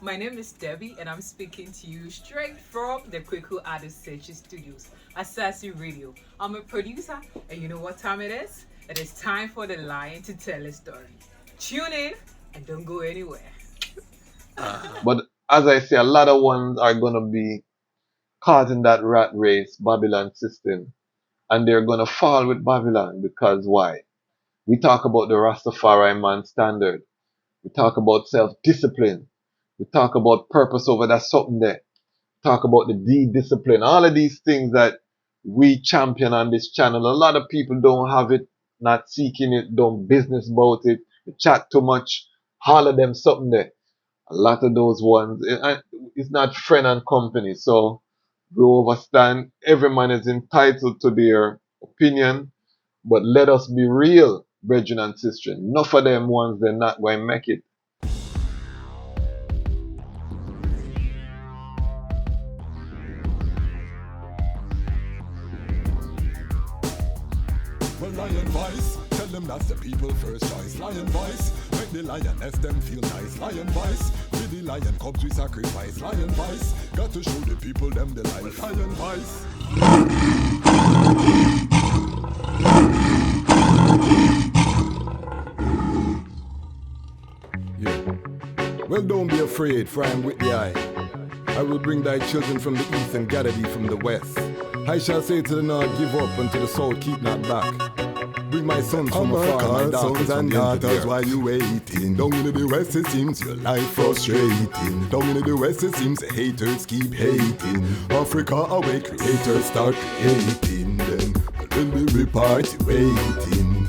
My name is Debbie, and I'm speaking to you straight from the Quick Artist Search Studios at Selassie Radio. I'm a producer, and you know what time it is? It is time for the lion to tell a story. Tune in and don't go anywhere. But as I say, a lot of ones are going to be caught in that rat race, Babylon system, and they're going to fall with Babylon because why? We talk about the Rastafari man standard. We talk about self-discipline. We talk about purpose over that something there. Talk about the D discipline. All of these things that we champion on this channel. A lot of people don't have it, not seeking it, don't business about it, chat too much. All of them something there. A lot of those ones, it's not friend and company. So we understand every man is entitled to their opinion, but let us be real, brethren and sisters. Enough of them ones, they're not going to make it. Well, lion voice, tell them that's the people first choice. Lion voice, make the lioness them feel nice. Lion voice, with the lion cubs we sacrifice. Lion voice, got to show the people them the life. Lion voice. Yeah. Well, don't be afraid, for I am with the eye. I will bring thy children from the east and gather thee from the west. I shall say to the north, give up, and to the south, keep not back. Bring my sons from afar, my daughters and daughters while you waiting. Down in the west it seems your life frustrating. Down in the west it seems the haters keep hating. Africa awake, creators start creating. Then will be party waiting.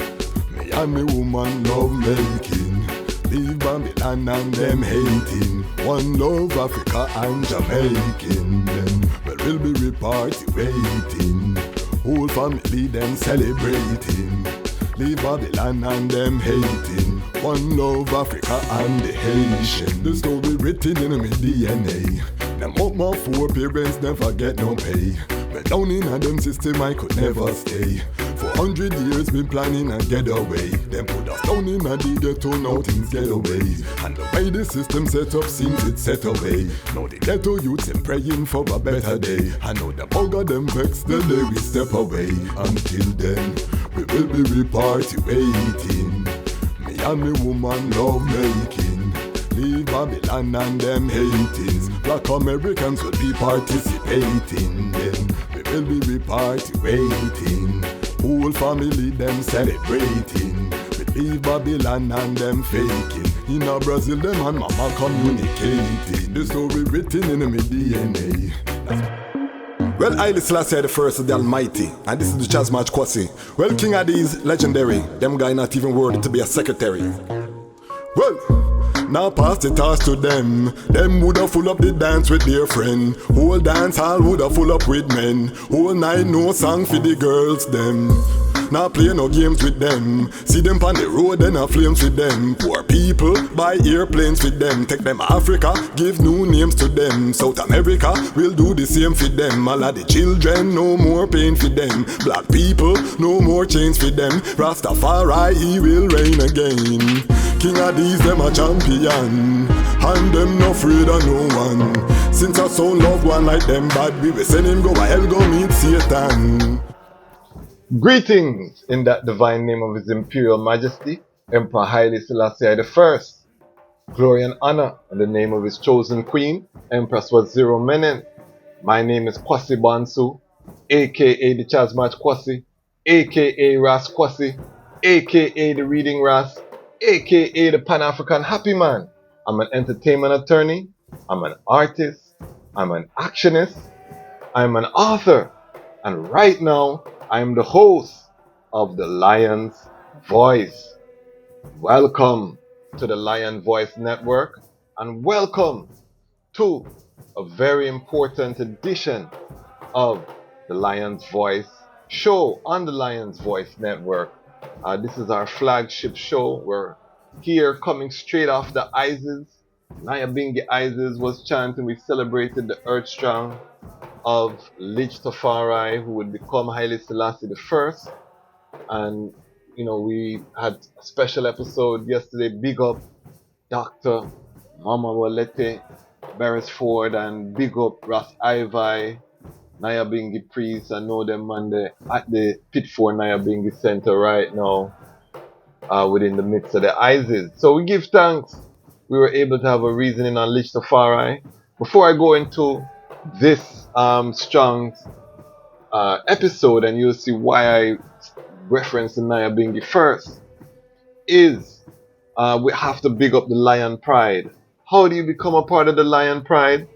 Me and me woman love making. Leave Babylon and them hating. One love Africa and Jamaican. Then will be party waiting. Whole family them celebrating. Leave Babylon and them hating. One love Africa and the Haitian. The story written in my DNA. Them up my four parents never get no pay. But down in a them system I could never stay. For 100 years been planning a getaway. Them put us down in a the ghetto, now things get away. And the way the system set up seems it's set away. Now the ghetto youths them praying for a better day. I know the bugger them vex the day we step away. Until then, we will be party waiting. Me and me woman love making. Leave Babylon and them hatings. Black Americans will be participating. Then we will be party waiting. Whole family them celebrating. We leave Babylon and them faking. In a Brazil them and mama communicating. The story written in my DNA. Well, Haile Selassie the first of the Almighty, and this is the Chaz Match Kwasi. Well, King of these legendary, them guy not even worthy to be a secretary. Well, now pass the task to them. Them woulda full up the dance with their friend. Whole dance hall woulda full up with men. Whole night no song for the girls them. Now play no games with them. See them on the road and a flames with them. Poor people buy airplanes with them. Take them Africa, give new names to them. South America will do the same for them. All of the children, no more pain for them. Black people, no more chains for them. Rastafari, he will reign again. King of these, them a champion. And them no afraid of no one. Since our soul love one like them bad, we will send him go a hell go meet Satan. Greetings in that divine name of His Imperial Majesty, Emperor Haile Selassie I. Glory and honor in the name of his chosen queen, Empress was Zero Menen. My name is Kwasi Bansu, aka the Chazmatch Kwasi, aka Ras Kwasi, aka the Reading Ras, aka the Pan-African Happy Man. I'm an entertainment attorney, I'm an artist, I'm an actionist, I'm an author, and right now I am the host of the Lion's Voice. Welcome to the Lion Voice Network, and welcome to a very important edition of the Lion's Voice show on the Lion's Voice Network. This is our flagship show. We're here coming straight off the Isis. Nyabingi Isis was chanting. We celebrated the Earth Strong of H. Tafari, who would become Haile Selassie I. And, you know, we had a special episode yesterday. Big up Dr. Mama Walete Beresford, and big up Ras Ivy, Nyabingi Priest. I know them man at the Pitford Nyabingi Center right now, within the midst of the ISIS. So we give thanks. We were able to have a reasoning on H Tafari. Before I go into this strong episode, and you'll see why I reference the Nyabingi first, is we have to big up the Lion Pride. How do you become a part of the Lion Pride?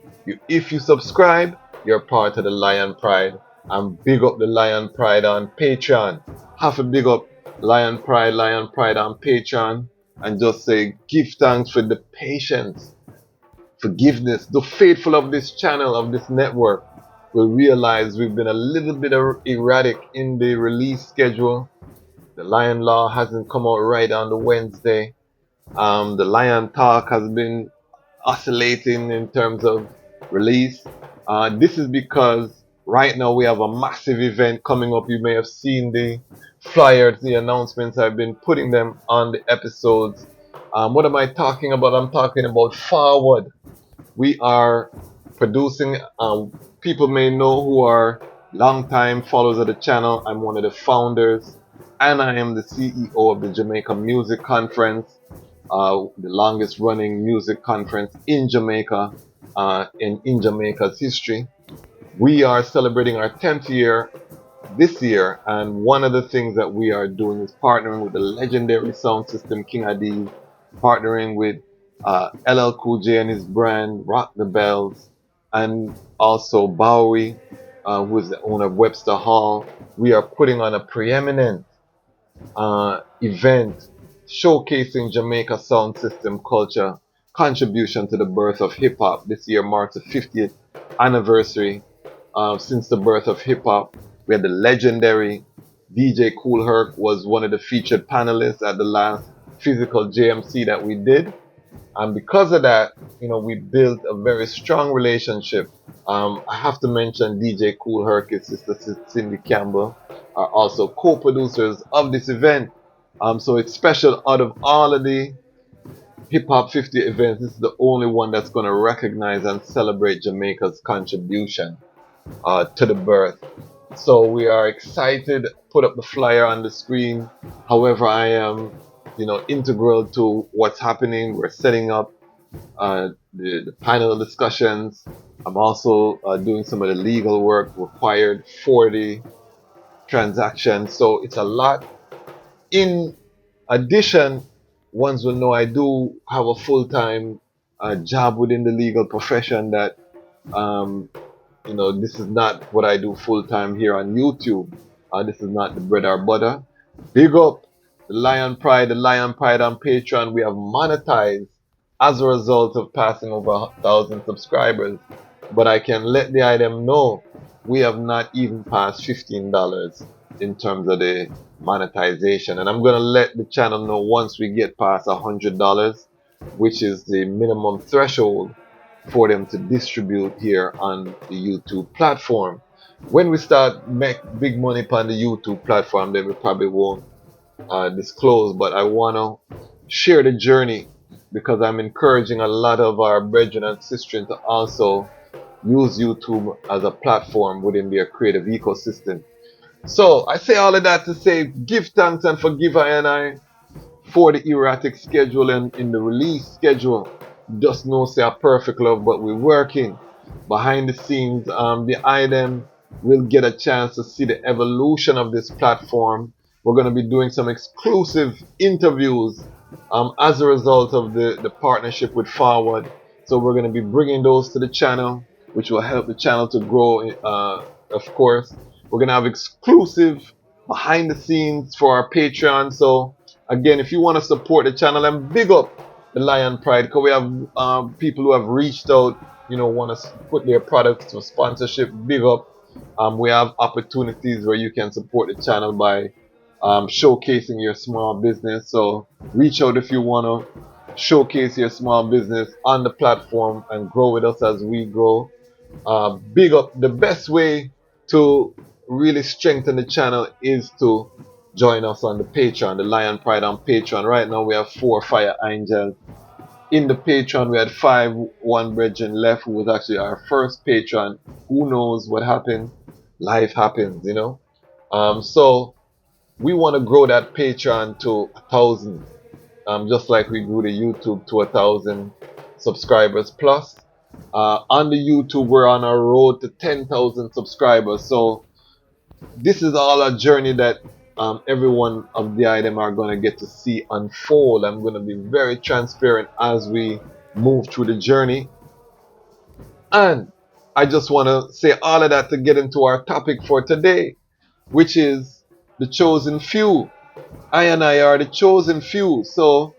If you subscribe, you're part of the Lion Pride. And big up the Lion Pride on Patreon. Have to big up Lion Pride on Patreon. And just say, give thanks for the patience, forgiveness. The faithful of this channel, of this network, will realize we've been a little bit erratic in the release schedule. The Lion Law hasn't come out right on the Wednesday. The Lion Talk has been oscillating in terms of release. This is because right now we have a massive event coming up. You may have seen the flyers, the announcements. I've been putting them on the episodes. What am I talking about? I'm talking about Forward. We are producing, people may know who are long-time followers of the channel. I'm one of the founders, and I am the CEO of the Jamaica Music Conference, the longest running music conference in Jamaica, in Jamaica's history. We are celebrating our 10th year this year, and one of the things that we are doing is partnering with the legendary sound system King Adi, partnering with LL Cool J and his brand Rock the Bells, and also Bowie, who is the owner of Webster Hall. We are putting on a preeminent event showcasing Jamaica sound system culture contribution to the birth of hip hop. This year marks the 50th anniversary since the birth of hip hop. We had the legendary DJ Kool Herc was one of the featured panelists at the last physical JMC that we did. And because of that, we built a very strong relationship. I have to mention DJ Kool Herc, his sister Cindy Campbell, are also co-producers of this event. So it's special. Out of all of the Hip Hop 50 events, this is the only one that's going to recognize and celebrate Jamaica's contribution to the birth. So we are excited. Put up the flyer on the screen. However, I am integral to what's happening. We're setting up the panel discussions. I'm also doing some of the legal work required for the transaction. So it's a lot. In addition, ones will know I do have a full-time job within the legal profession that this is not what I do full-time here on YouTube. This is not the bread or butter. Big up the Lion Pride on Patreon. We have monetized as a result of passing over 1,000 subscribers. But I can let the item know we have not even passed $15 in terms of the monetization. And I'm going to let the channel know once we get past $100, which is the minimum threshold for them to distribute here on the YouTube platform. When we start make big money upon the YouTube platform, then we probably won't disclose, but I want to share the journey because I'm encouraging a lot of our brethren and sisters to also use YouTube as a platform within their creative ecosystem. So I say all of that to say give thanks and forgive I for the erratic schedule and in the release schedule. Just no say a perfect love, but we're working behind the scenes. The item will get a chance to see the evolution of this platform. We're going to be doing some exclusive interviews as a result of the partnership with Forward. So we're going to be bringing those to the channel, which will help the channel to grow, of course. We're going to have exclusive behind the scenes for our Patreon. So again, if you want to support the channel, and big up the Lion Pride, because we have people who have reached out, want to put their products to sponsorship. Big up. We have opportunities where you can support the channel by showcasing your small business. So reach out if you want to showcase your small business on the platform and grow with us as we grow. Big up. The best way to really strengthen the channel is to join us on the Patreon, the Lion Pride on Patreon. Right now we have 4 Fire Angels in the Patreon, we had 1 brethren left who was actually our first patron. Who knows what happened? Life happens, you know. So we want to grow that Patreon to 1,000. Just like we grew the YouTube to 1,000 subscribers plus. On the YouTube, we're on our road to 10,000 subscribers. So this is all a journey that every one of the items are going to get to see unfold. I'm going to be very transparent as we move through the journey. And I just want to say all of that to get into our topic for today, which is the chosen few. I and I are the chosen few. So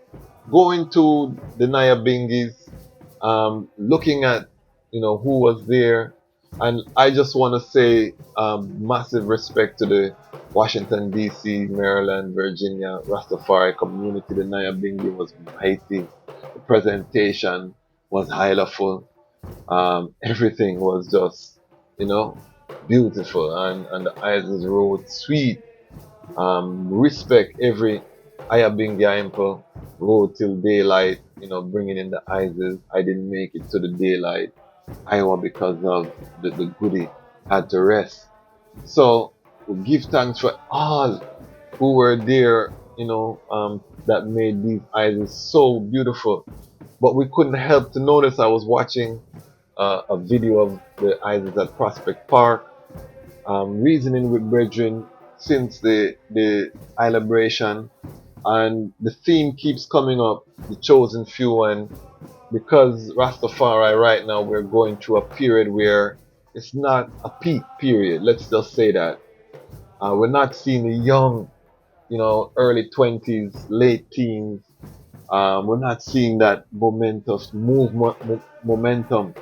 going to the Nyabingis, looking at who was there, and I just want to say massive respect to the Washington D.C., Maryland, Virginia Rastafari community. The Nyabingi was mighty. The presentation was highlighted. Everything was just beautiful, and the Isis Road sweet. Respect every Ayabingi Imple road till daylight, bringing in the Isis. I didn't make it to the daylight Iowa because of the goodie had to rest. So we give thanks for all who were there, that made these Isis so beautiful. But we couldn't help to notice. I was watching a video of the Isis at Prospect Park, reasoning with brethren since the I liberation, and the theme keeps coming up, the chosen few. And because Rastafari right now, we're going through a period where it's not a peak period, let's just say that. We're not seeing the young, early 20s, late teens. We're not seeing that momentous momentum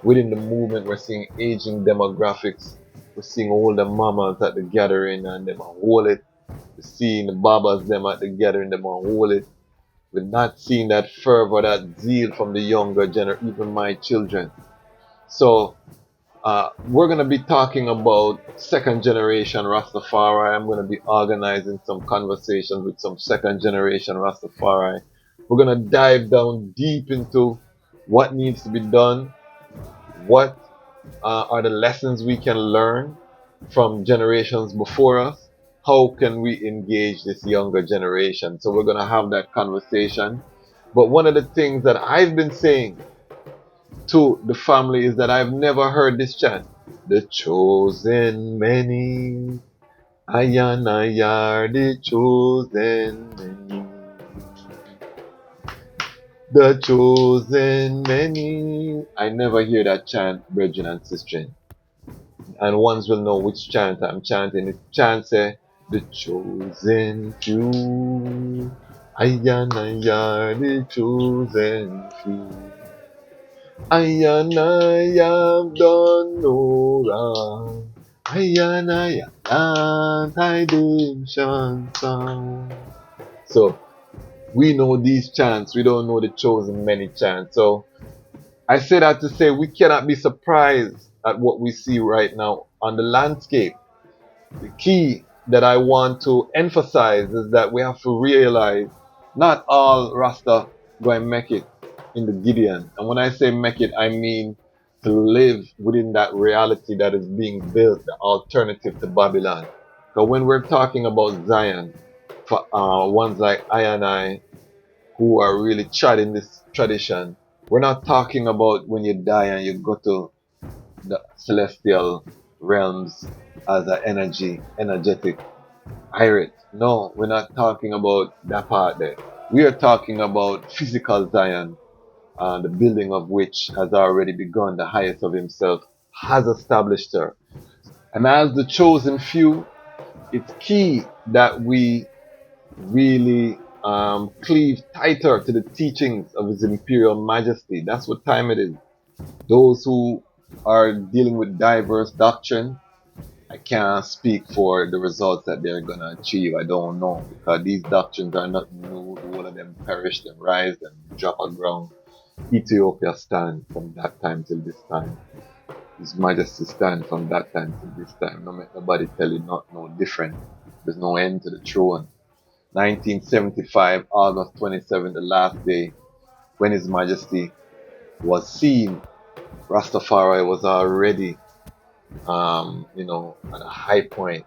within the movement. We're seeing aging demographics. We're seeing older mamas at the gathering and them are hold it. We're seeing the babas them at the gathering, them are hold it. We're not seeing that fervor, that zeal from the younger generation, even my children. So we're going to be talking about second generation Rastafari. I'm going to be organizing some conversations with some second generation Rastafari. We're going to dive down deep into what needs to be done, what are the lessons we can learn from generations before us. How can we engage this younger generation? So we're going to have that conversation. But one of the things that I've been saying to the family is that I've never heard this chant. The chosen many, I and I are the chosen many. The chosen many. I never hear that chant, brethren and sisters. And ones will know which chant I'm chanting. The chant say, the chosen few, I and I are the chosen few. I and I have done no wrong. I and I have redemption song. So we know these chants. We don't know the chosen many chants. So I say that to say we cannot be surprised at what we see right now on the landscape. The key that I want to emphasize is that we have to realize not all Rasta going to make it in the Gideon. And when I say make it, I mean to live within that reality that is being built, the alternative to Babylon. So when we're talking about Zion, for ones like I and I, who are really treading this tradition, we're not talking about when you die and you go to the celestial realms as an energetic pirate. No, we're not talking about that part there. We are talking about physical Zion, the building of which has already begun. The highest of himself has established her. And as the chosen few, it's key that we really cleave tighter to the teachings of His Imperial Majesty. That's what time it is. Those who are dealing with diverse doctrine, I can't speak for the results that they're going to achieve. I don't know, because these doctrines are not new. All of them perished and rise and drop on ground. Ethiopia stand from that time till this time. His Majesty stand from that time till this time. No make nobody tell you not no different. There's no end to the throne. 1975, August 27th, the last day. when His Majesty was seen, Rastafari was already, at a high point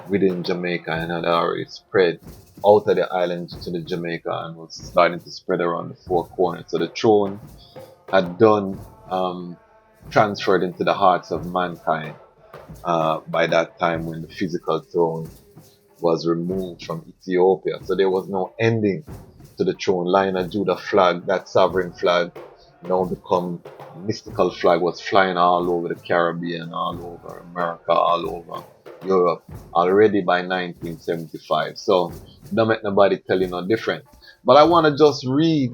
within Jamaica and had already spread out of the island to the Jamaica and was starting to spread around the four corners. So the throne had transferred into the hearts of mankind by that time when the physical throne was removed from Ethiopia. So there was no ending to the throne. Lion of Judah flag, that sovereign flag, now become mystical flag, was flying all over the Caribbean, all over America, all over Europe already by 1975. So don't make nobody tell you no different. But I want to just read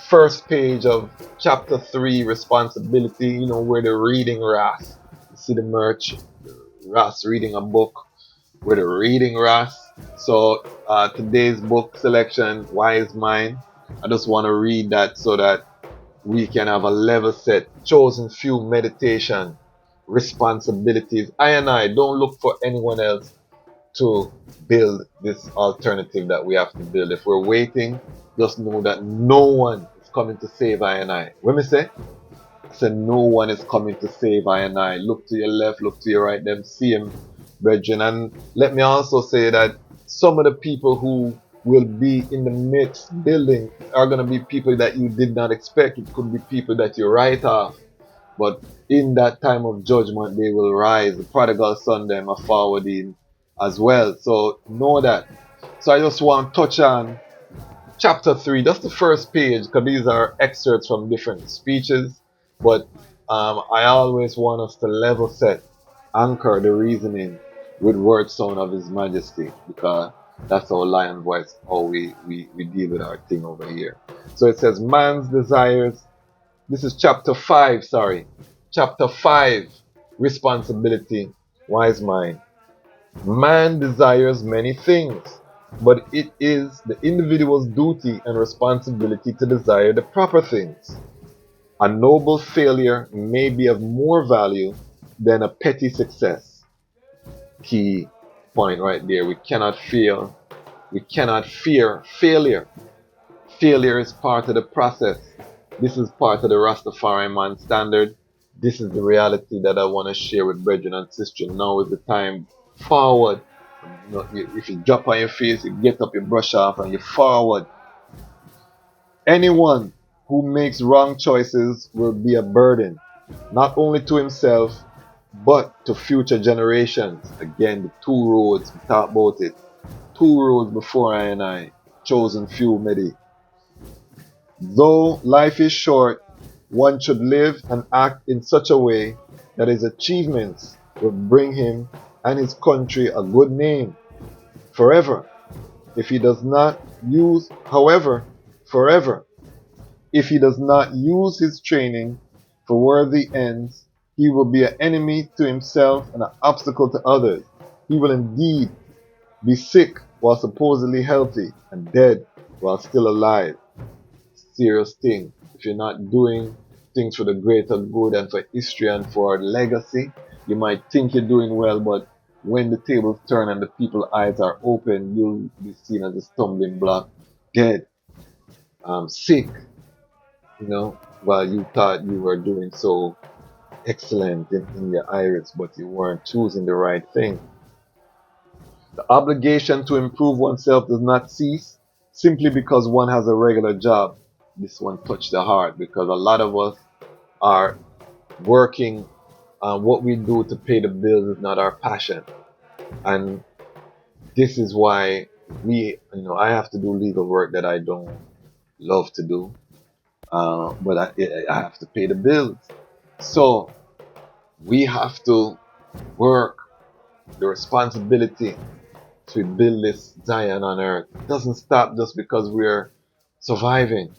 first page of chapter 3, responsibility, where they're reading Ras. You see the merch, Ras reading a book, where they're reading Ras. So today's book selection, Wise Mind, I just want to read that so that we can have a level set, chosen few meditation, responsibilities. I don't look for anyone else to build this alternative that we have to build. If we're waiting, just know that no one is coming to save I. When me say? I said no one is coming to save I. Look to your left, look to your right, them same brethren. And let me also say that some of the people who will be in the midst building are going to be people that you did not expect. It could be people that you write off. But in that time of judgment, they will rise. The prodigal son, them are forwarding as well. So know that. So I just want to touch on chapter 3, just the first page, because these are excerpts from different speeches. But I always want us to level set, anchor the reasoning with word sound of His Majesty, because that's our lion voice, how we deal with our thing over here. So it says, man's desires. This is chapter 5, sorry. Chapter 5, responsibility, wise mind. Man desires many things, but it is the individual's duty and responsibility to desire the proper things. A noble failure may be of more value than a petty success. Key point right there. We cannot fear failure. Failure is part of the process. This is part of the Rastafari man standard. This is the reality that I want to share with brethren and sisters. Now is the time forward. If you drop on your face, you get up, you brush off, and you forward. Anyone who makes wrong choices will be a burden, not only to himself, but to future generations. Again, the two roads, we talk about it. Two roads before I, chosen few many. Though life is short, one should live and act in such a way that his achievements will bring him and his country a good name forever. If he does not use his training for worthy ends, he will be an enemy to himself and an obstacle to others. He will indeed be sick while supposedly healthy and dead while still alive. Serious thing. If you're not doing things for the greater good and for history and for legacy, you might think you're doing well, but when the tables turn and the people's eyes are open, you'll be seen as a stumbling block, dead, sick, while you thought you were doing so excellent in your iris, but you weren't choosing the right thing. The obligation to improve oneself does not cease simply because one has a regular job. This one touched the heart, because a lot of us are working on what we do to pay the bills is not our passion. And this is why I have to do legal work that I don't love to do, but I have to pay the bills. So we have to work the responsibility to build this Zion on earth. It doesn't stop just because we're surviving.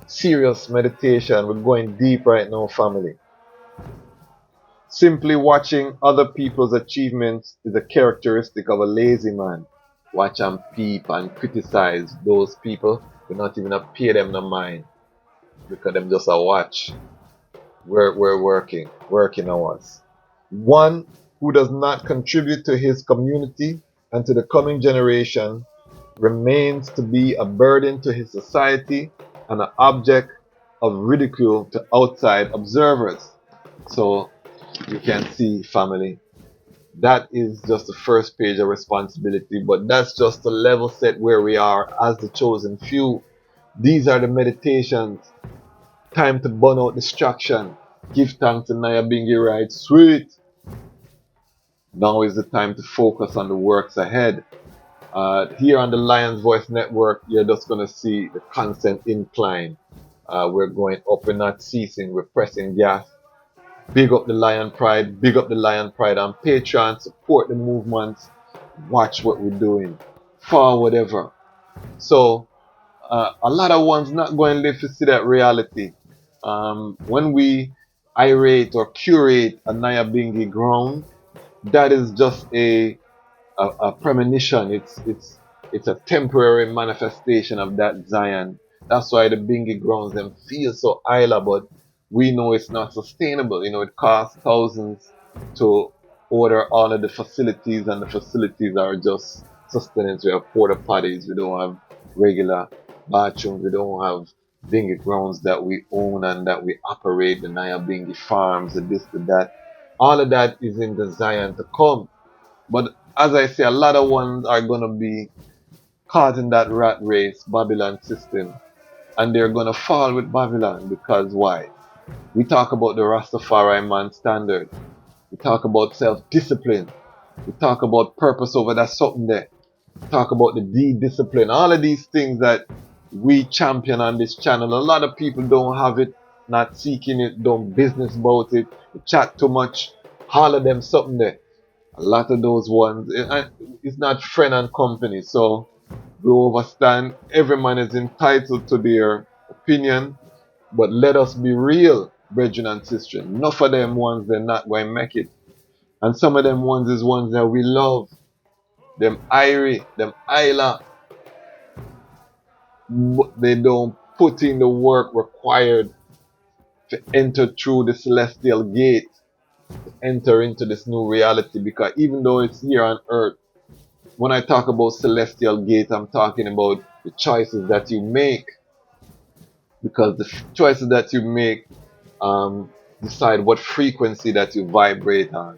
Serious meditation. We're going deep right now, family. Simply watching other people's achievements is a characteristic of a lazy man. Watch and peep and criticize those people. We're not even pay them no mind, because them just a watch. We're working hours. One who does not contribute to his community and to the coming generation remains to be a burden to his society and an object of ridicule to outside observers. So you can see, family, that is just the first page of responsibility, but that's just the level set where we are as the chosen few. These are the meditations. Time to burn out distraction. Give thanks to Naya Bingi right. Sweet. Now is the time to focus on the works ahead. Here on the Lions Voice Network, you're just going to see the constant incline. We're going up, we're not ceasing, we're pressing gas. Big up the Lion Pride, big up the Lion Pride on Patreon, support the movements, watch what we're doing, forward ever. So, a lot of ones not going to live to see that reality. When we irate or curate a Naya Bingi ground, that is just a premonition. It's a temporary manifestation of that Zion. That's why the Bingi grounds them feel so idle, but we know it's not sustainable. It costs thousands to order all of the facilities, and the facilities are just sustenance. We have porta potties, we don't have regular bathrooms, we don't have Bingi grounds that we own and that we operate, the Naya Bingi farms, the this, the that. All of that is in the Zion to come. But as I say, a lot of ones are going to be caught in that rat race, Babylon system. And they're going to fall with Babylon because why? We talk about the Rastafari man standard. We talk about self-discipline. We talk about purpose over that something there. We talk about the D-discipline. All of these things that we champion on this channel. A lot of people don't have it, not seeking it, don't business about it, chat too much. All of them something there. A lot of those ones, it's not friend and company. So we understand every man is entitled to their opinion, but let us be real, brethren and sisters. Enough of them ones they're not going to make it. And some of them ones is ones that we love. Them irie, them Haile. They don't put in the work required to enter through the celestial gate, to enter into this new reality, because even though it's here on earth, when I talk about celestial gate, I'm talking about the choices that you make, because the choices that you make decide what frequency that you vibrate on.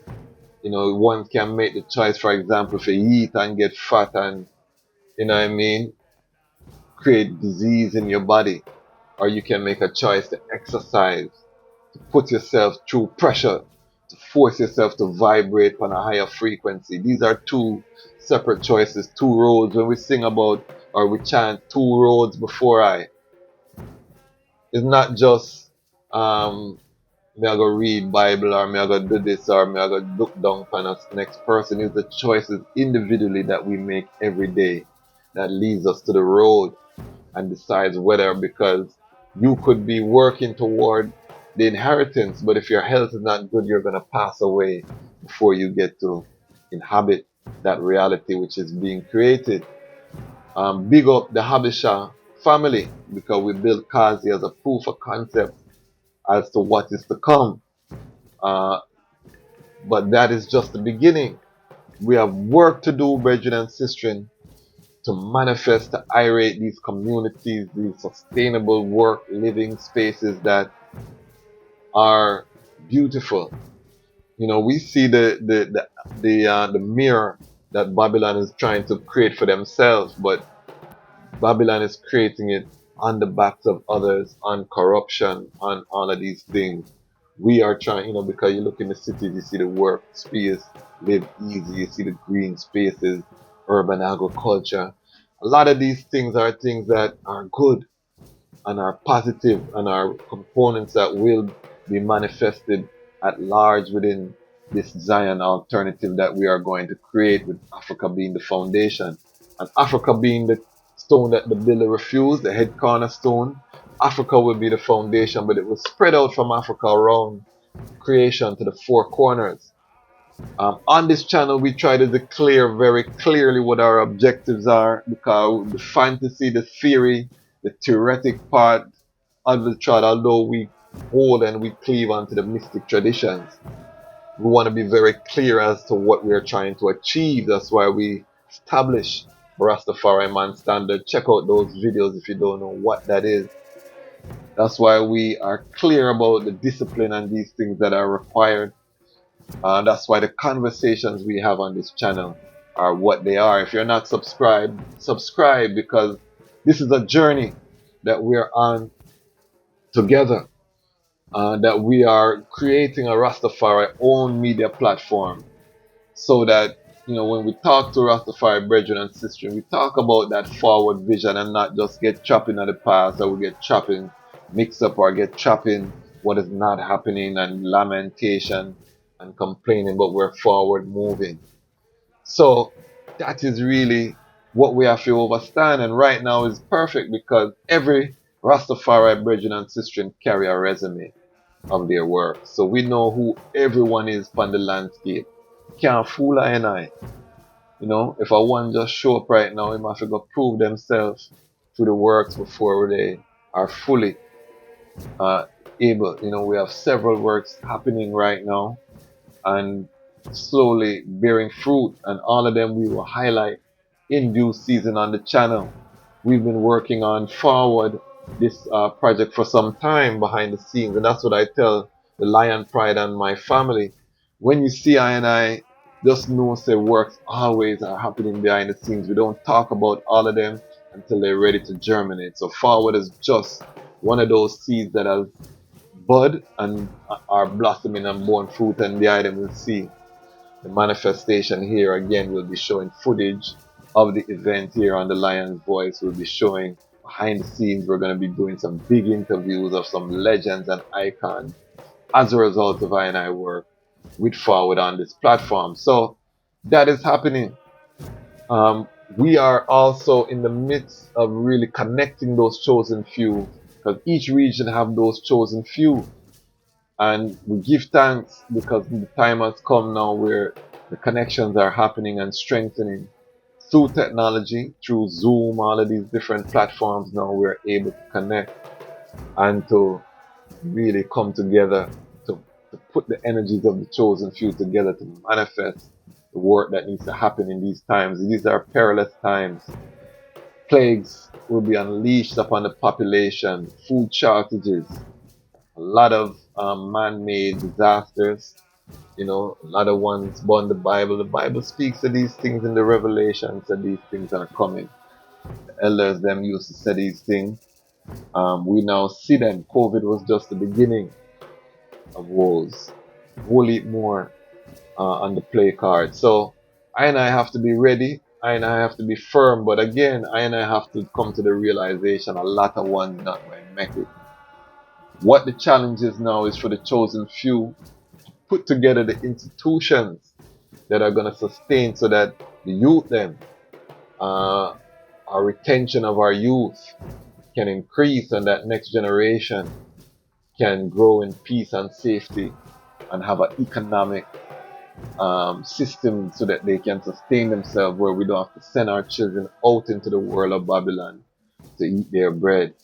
One can make the choice, for example, to eat and get fat and, create disease in your body. Or you can make a choice to exercise, to put yourself through pressure, to force yourself to vibrate on a higher frequency. These are two separate choices, two roads. When we sing about or we chant two roads before I, it's not just me I go read Bible or me I go do this or me I go look down on us next person. It's the choices individually that we make every day that leads us to the road and decides whether, because you could be working toward the inheritance, but if your health is not good, you're going to pass away before you get to inhabit that reality which is being created. Big up the Habisha family, because we built Kazi as a proof of concept as to what is to come. But that is just the beginning. We have work to do, brethren and sisters, to manifest, to irate these communities, these sustainable work living spaces that are beautiful. We see the mirror that Babylon is trying to create for themselves, but Babylon is creating it on the backs of others, on corruption, on all of these things. We are trying, because you look in the cities, you see the work space, live easy, you see the green spaces, urban agriculture. A lot of these things are things that are good and are positive and are components that will be manifested at large within this Zion alternative that we are going to create, with Africa being the foundation and Africa being the stone that the builder refused, the head cornerstone. Africa will be the foundation, but it will spread out from Africa around creation to the four corners. On this channel, we try to declare very clearly what our objectives are, because the fantasy, the theory, the theoretic part of the chart, although we hold and we cleave onto the mystic traditions, we want to be very clear as to what we are trying to achieve. That's why we establish Rastafari Man Standard. Check out those videos if you don't know what that is. That's why we are clear about the discipline and these things that are required. That's why the conversations we have on this channel are what they are. If you're not subscribed, subscribe, because this is a journey that we're on together. That we are creating a Rastafari own media platform, so that when we talk to Rastafari brethren and sisters, we talk about that forward vision and not just get trapped in the past, or we get trapped in mix up, or get trapped in what is not happening and lamentation and complaining, but we're forward moving. So that is really what we have to understand, and right now is perfect because every Rastafari brethren and sister carry a resume of their work. So we know who everyone is on the landscape. Can't fool I and I. If I want just show up right now, they must have to prove themselves through the works before they are fully able. We have several works happening right now and slowly bearing fruit, and all of them we will highlight in due season on the channel. We've been working on forward this project for some time behind the scenes, and that's what I tell the Lion Pride and my family. When you see I and I, just know say works always are happening behind the scenes. We don't talk about all of them until they're ready to germinate. So forward is just one of those seeds that has bud and are blossoming and born fruit, and the item will see the manifestation here. Again, we'll be showing footage of the event here on the Lion's Voice. We'll be showing behind the scenes. We're going to be doing some big interviews of some legends and icons as a result of I and I work with Forward on this platform. So that is happening. We are also in the midst of really connecting those chosen few, because each region have those chosen few. And we give thanks because the time has come now where the connections are happening and strengthening through technology, through Zoom, all of these different platforms. Now we're able to connect and to really come together to put the energies of the chosen few together to manifest the work that needs to happen in these times. These are perilous times. Plagues will be unleashed upon the population, food shortages, a lot of man-made disasters, a lot of ones born the Bible. The Bible speaks of these things in the Revelation, that these things are coming. The elders them used to say these things. We now see them. COVID was just the beginning of woes. We'll eat more on the play card. So I and I have to be ready. I and I have to be firm. But again, I and I have to come to the realization a lot of ones not going to make it. What the challenge is now is for the chosen few to put together the institutions that are going to sustain, so that the youth then, our retention of our youth can increase, and that next generation can grow in peace and safety and have an economic system so that they can sustain themselves, where we don't have to send our children out into the world of Babylon to eat their bread,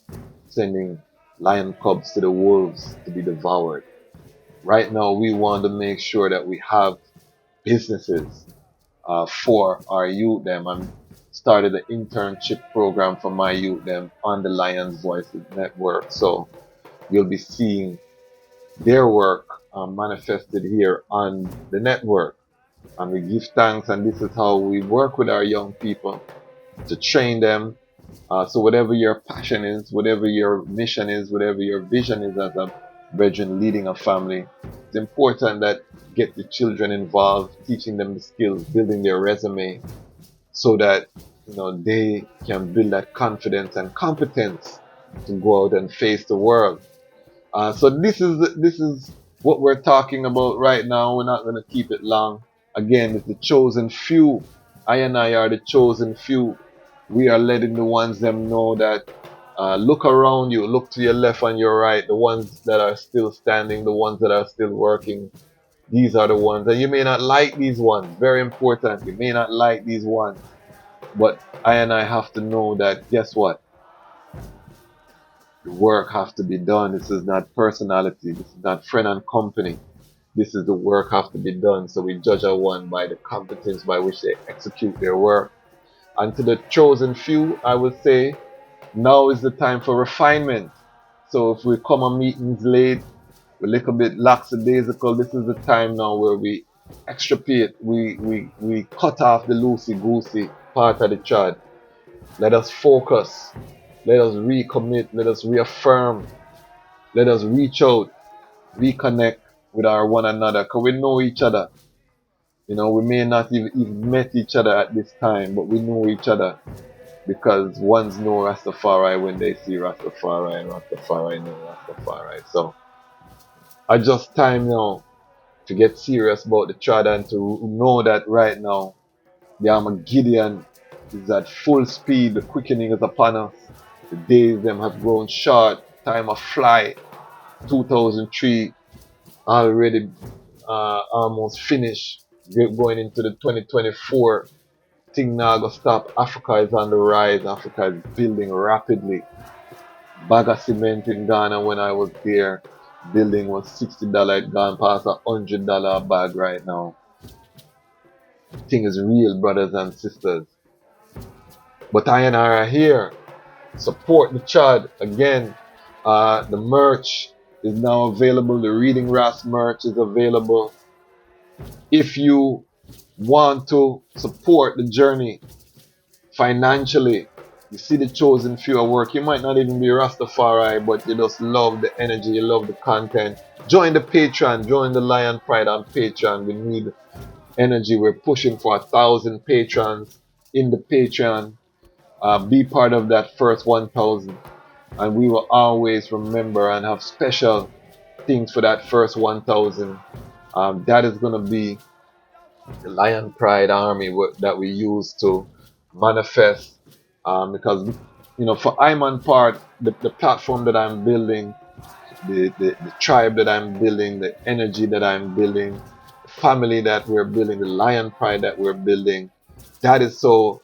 sending lion cubs to the wolves to be devoured. Right now, we want to make sure that we have businesses for our youth them, and started an internship program for my youth them on the Lion's Voice network. So you'll be seeing their work manifested here on the network. And we give thanks, and this is how we work with our young people to train them. So whatever your passion is, whatever your mission is, whatever your vision is as a brethren leading a family, it's important that get the children involved, teaching them the skills, building their resume, so that they can build that confidence and competence to go out and face the world. So this is what we're talking about right now. We're not going to keep it long. Again, it's the chosen few. I and I are the chosen few. We are letting the ones them know that look around you, look to your left and your right, the ones that are still standing, the ones that are still working. These are the ones, and you may not like these ones. Very important. You may not like these ones, but I and I have to know that, guess what? The work has to be done. This is not personality. This is not friend and company. This is the work has to be done. So we judge a one by the competence by which they execute their work. And to the chosen few, I would say, now is the time for refinement. So if we come on meetings late, we're a little bit lackadaisical, this is the time now where we extrapolate, we cut off the loosey-goosey part of the chart. Let us focus, let us recommit, let us reaffirm, let us reach out, reconnect with our one another, because we know each other. You know, we may not even met each other at this time, but we know each other because ones know Rastafari when they see Rastafari, and Rastafari know Rastafari. So I just time now to get serious about the triad and to know that right now the Armageddon is at full speed, the quickening is upon us. The days them have grown short, time of fly, 2003 already almost finished, going into the 2024. Thing now gonna stop. Africa is on the rise, Africa is building rapidly. Bag of cement in Ghana when I was there, building was $60, it gone past $100 a bag right now. Thing is real, brothers and sisters. But I and I are here. Support the Chad. Again, the merch is now available. The Reading Ras merch is available. If you want to support the journey financially, you see the chosen few at work, you might not even be Rastafari, but you just love the energy, you love the content. Join the Patreon, join the Lion Pride on Patreon. We need energy. We're pushing for 1,000 patrons in the Patreon. Be part of that first 1,000, and we will always remember and have special things for that first 1,000. That is going to be the Lion Pride Army that we use to manifest. Because, you know, for H.I.M part, the platform that I'm building, the tribe that I'm building, the energy that I'm building, the family that we're building, the Lion Pride that we're building, that is so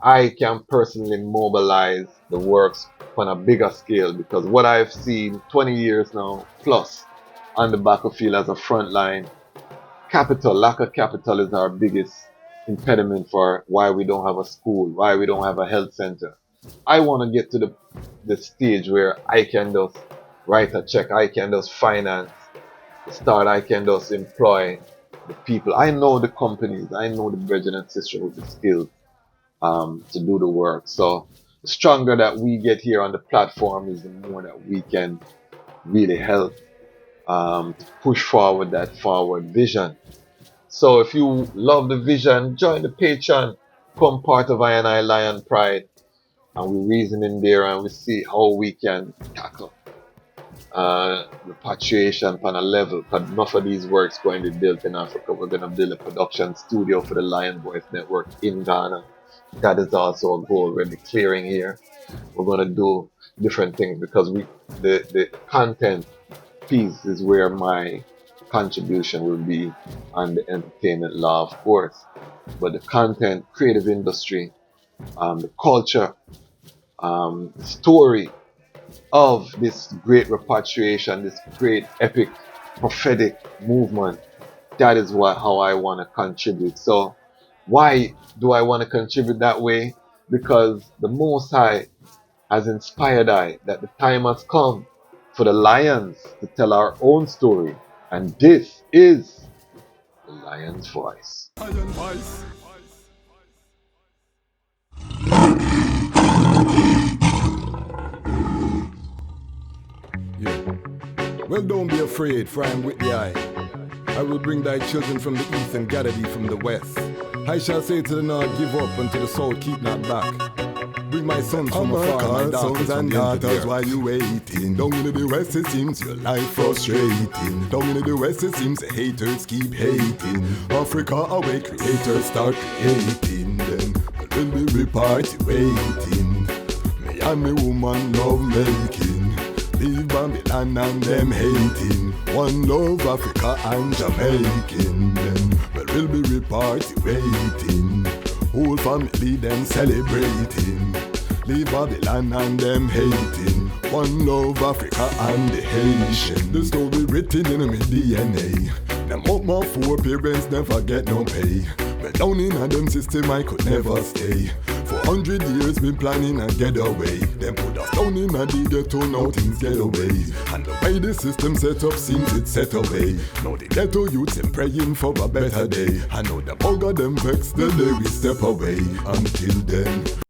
I can personally mobilize the works on a bigger scale, because what I've seen 20 years now plus on the battlefield as a front line, lack of capital is our biggest impediment for why we don't have a school, why we don't have a health center. I want to get to the stage where I can just write a check, I can just finance the start, I can just employ the people. I know the companies, I know the brethren and sisters with the skills to do the work. So the stronger that we get here on the platform is the more that we can really help to push forward that forward vision. So if you love the vision, join the Patreon, become part of I&I Lion Pride, and we reason in there and we see how we can tackle repatriation on a level, because enough of these works going to be built in Africa. We're going to build a production studio for the Lion Voice Network in Ghana. That is also a goal we're declaring here. We're going to do different things, because the content piece is where my contribution will be on the entertainment law, of course. But the content, creative industry, the culture, the story of this great repatriation, this great epic prophetic movement, that is how I want to contribute. So why do I want to contribute that way? Because the Most High has inspired I that the time has come for the lions to tell our own story. And this is the Lion's Voice. Lion voice. Yeah. Well, don't be afraid, for I am with the eye. I will bring thy children from the east and gather thee from the west. I shall say to the north, give up, and to the south, keep not back. Bring my sons from afar, my daughters and daughters while you waiting. Down in the west it seems your life frustrating. Down in the west it seems the haters keep hating. Africa awake, creators start creating. Then will be party waiting. Me and me woman love making. Leave Babylon and them hating. One love Africa and Jamaican. Then will be party waiting. Whole family them celebrating. Leave Babylon and them hating. One love Africa and the Haitian. The story written in my DNA. Them up my four parents never get no pay. But down in a them system I could never stay. For 100 years been planning a getaway. Them put us down in a the ghetto, now things get away. And the way the system set up seems it's set away. Now the ghetto youths them praying for a better day. I know the bugger them vex the day we step away. Until then